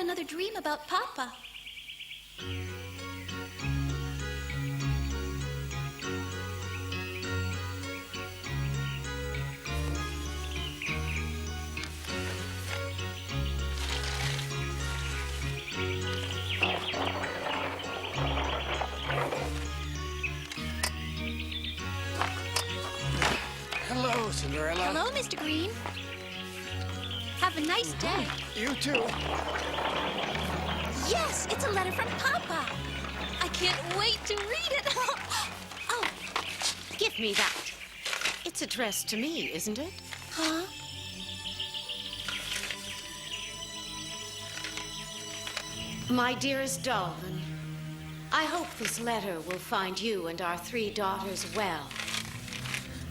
another dream about Papa. Hello, Cinderella. Hello, Mr. Green. Have a nice day. You too. Yes, it's a letter from Papa. I can't wait to read it. Oh, Give me that. It's addressed to me, isn't it? huh? My dearest Dalvin, I hope this letter will find you and our 3 daughters well.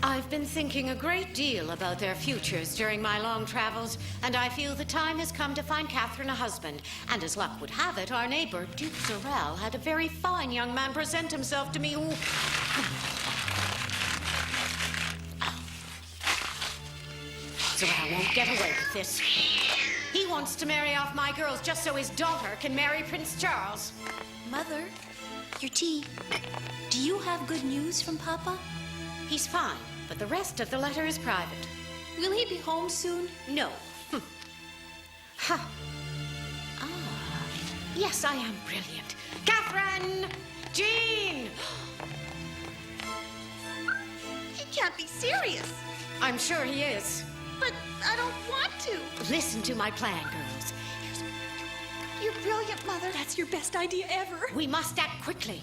I've been thinking a great deal about their futures during my long travels, and I feel the time has come to find Catherine a husband. And as luck would have it, our neighbor, Duke Sorrel, had a very fine young man present himself to me who... Sorrel won't get away with this. He wants to marry off my girls just so his daughter can marry Prince Charles. Mother, your tea. Do you have good news from Papa? He's fine, but the rest of the letter is private. Will he be home soon? No. Ha. Ah. Yes, I am brilliant. Catherine! Jean! He can't be serious. I'm sure he is. But I don't want to. Listen to my plan, girls. You're brilliant, Mother. That's your best idea ever. We must act quickly.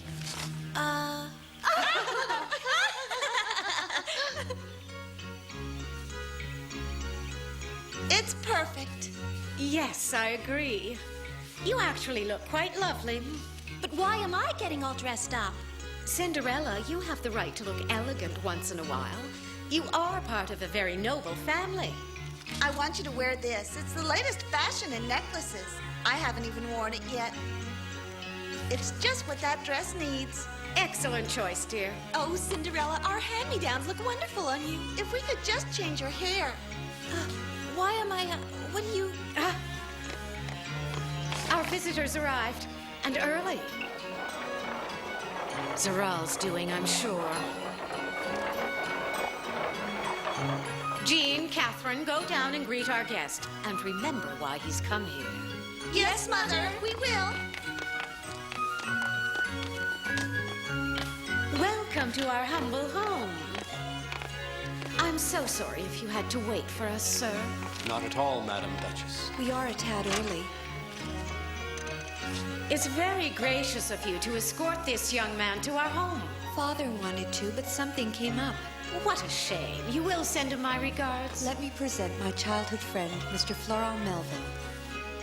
It's perfect. Yes, I agree. You actually look quite lovely. But why am I getting all dressed up? Cinderella, you have the right to look elegant once in a while. You are part of a very noble family. I want you to wear this. It's the latest fashion in necklaces. I haven't even worn it yet. It's just what that dress needs. Excellent choice, dear. Oh, Cinderella, our hand-me-downs look wonderful on you. If we could just change your hair. Why am I... what do you... Our visitors arrived, and early. Zoral's doing, I'm sure. Jean, Catherine, go down and greet our guest. And remember why he's come here. Yes, Mother, we will. Welcome to our humble home. I'm so sorry if you had to wait for us, sir. Not at all, Madam Duchess. We are a tad early. It's very gracious of you to escort this young man to our home. Father wanted to, but something came up. What a shame. You will send him my regards. Let me present my childhood friend, Mr. Florent Melville.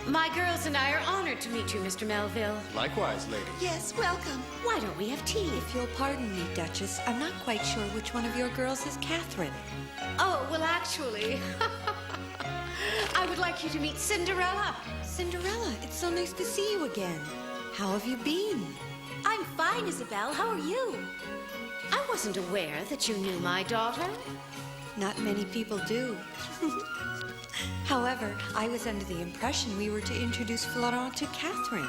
My girls and I are honored to meet you, Mr. Melville. Likewise, ladies. Yes, welcome. Why don't we have tea? If you'll pardon me, Duchess, I'm not quite sure which one of your girls is Catherine. Oh, well, actually, I would like you to meet Cinderella. Cinderella, it's so nice to see you again. How have you been? I'm fine, Isabel. How are you? I wasn't aware that you knew my daughter. Not many people do. However, I was under the impression we were to introduce Florent to Catherine.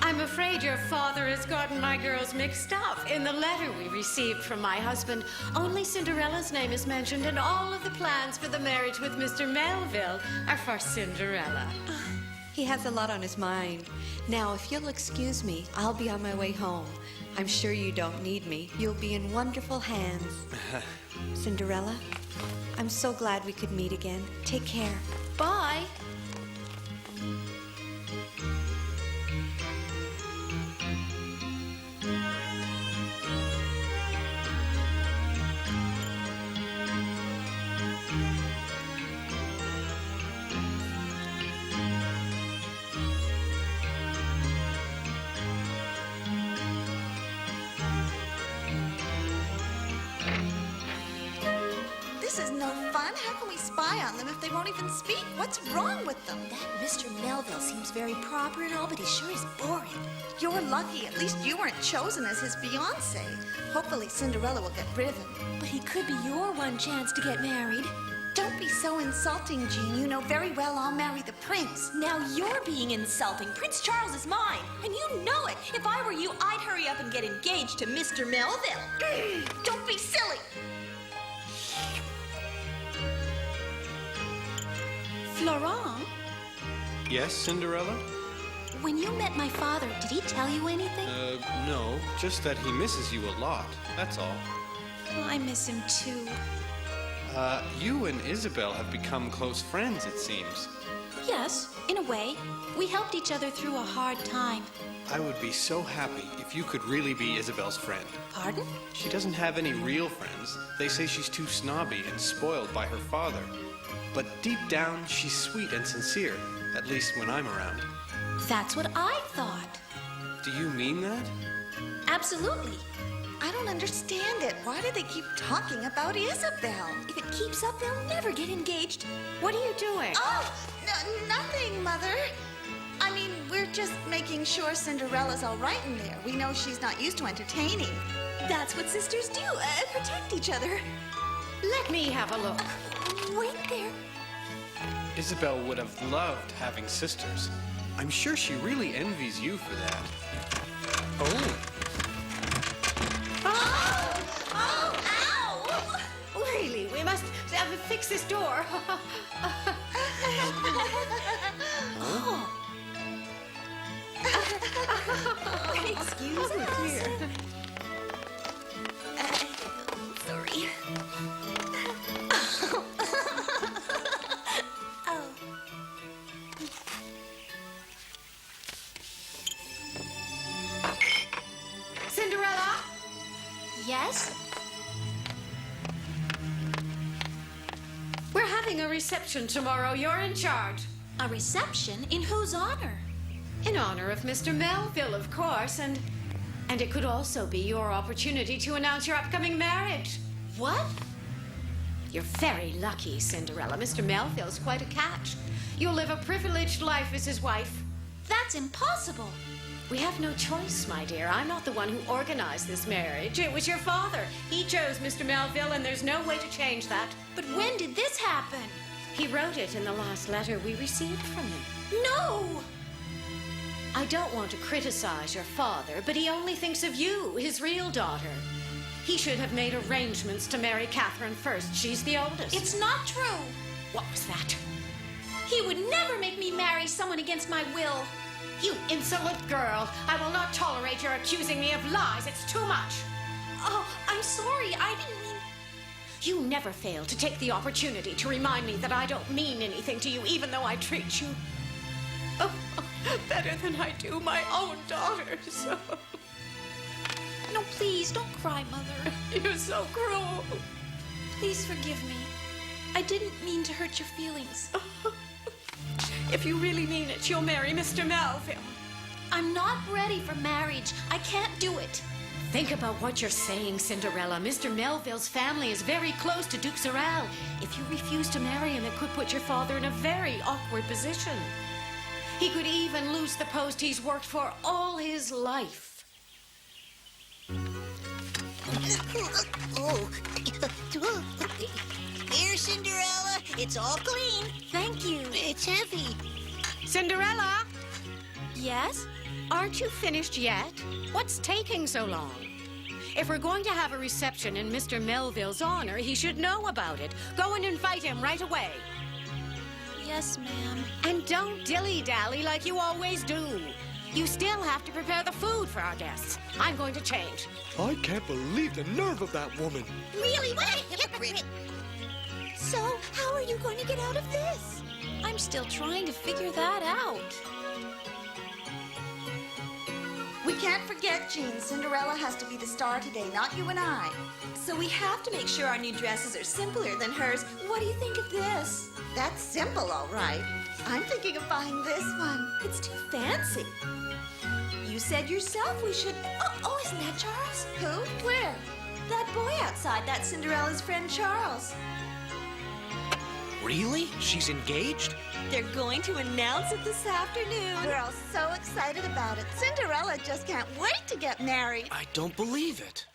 I'm afraid your father has gotten my girls mixed up. In the letter we received from my husband, only Cinderella's name is mentioned, and all of the plans for the marriage with Mr. Melville are for Cinderella. He has a lot on his mind. Now, if you'll excuse me, I'll be on my way home. I'm sure you don't need me. You'll be in wonderful hands. Cinderella, I'm so glad we could meet again. Take care. Bye. This is no fun. How can we spy on them if they won't even speak? What's wrong with them? That Mr. Melville seems very proper and all, but he sure is boring. You're lucky. At least you weren't chosen as his fiancé. Hopefully Cinderella will get rid of him. But he could be your one chance to get married. Don't Don't be so insulting, Jean. You know very well I'll marry the prince. Now you're being insulting. Prince Charles is mine, and you know it. If I were you, I'd hurry up and get engaged to Mr. Melville. Don't be silly. Florent, Yes, Cinderella? when you met my father, did he tell you anything? No, just that he misses you a lot. That's all. Oh, I miss him too. You and Isabel have become close friends, it seems. Yes, in a way. We helped each other through a hard time. I would be so happy if you could really be Isabel's friend. Pardon? She doesn't have any real friends. They say she's too snobby and spoiled by her father. But deep down, she's sweet and sincere, at least when I'm around. That's what I thought. Do you mean that? Absolutely. I don't understand it. Why do they keep talking about Isabel? If it keeps up, they'll never get engaged. What are you doing? Oh, nothing, Mother. I mean, we're just making sure Cinderella's all right in there. We know she's not used to entertaining. That's what sisters do, protect each other. Let me have a look. Wait there. Isabel would have loved having sisters. I'm sure she really envies you for that. Oh. Ow! Really, we must fix this door. Excuse me. Sorry. Oh. Cinderella? Yes? We're having a reception tomorrow. You're in charge. A reception? In whose honor? In honor of Mr. Melville, of course, and it could also be your opportunity to announce your upcoming marriage. What? You're very lucky, Cinderella. Mr. Melville's quite a catch. You'll live a privileged life as his wife. That's impossible. We have no choice, my dear. I'm not the one who organized this marriage. It was your father. He chose Mr. Melville, and there's no way to change that. But when did this happen? He wrote it in the last letter we received from him. No! I don't want to criticize your father, but he only thinks of you, his real daughter. He should have made arrangements to marry Catherine first. She's the oldest. It's not true. What was that? He would never make me marry someone against my will. You insolent girl! I will not tolerate your accusing me of lies. It's too much. Oh, I'm sorry. I didn't mean... You never fail to take the opportunity to remind me that I don't mean anything to you, even though I treat you better than I do my own daughters. No, please, don't cry, Mother. You're so cruel. Please forgive me. I didn't mean to hurt your feelings. If you really mean it, you'll marry Mr. Melville. I'm not ready for marriage. I can't do it. Think about what you're saying, Cinderella. Mr. Melville's family is very close to Duke Sorel. If you refuse to marry him, it could put your father in a very awkward position. He could even lose the post he's worked for all his life. Oh. Here, Cinderella. It's all clean. Thank you. It's heavy. Cinderella, Yes? aren't you finished yet? What's taking so long? If we're going to have a reception in Mr. Melville's honor, he should know about it. Go and invite him right away. Yes, ma'am. And don't dilly-dally like you always do. You still have to prepare the food for our guests. I'm going to change. I can't believe the nerve of that woman. Really? What a hypocrite. So, how are you going to get out of this? I'm still trying to figure that out. We can't forget, Jean. Cinderella has to be the star today, not you and I. So we have to make sure our new dresses are simpler than hers. What do you think of this? That's simple, all right. I'm thinking of buying this one. It's too fancy. You said yourself we should... Oh, isn't that Charles? Who? Where? That boy outside, that's Cinderella's friend Charles. Really? She's engaged? They're going to announce it this afternoon. We're all so excited about it. Cinderella just can't wait to get married. I don't believe it.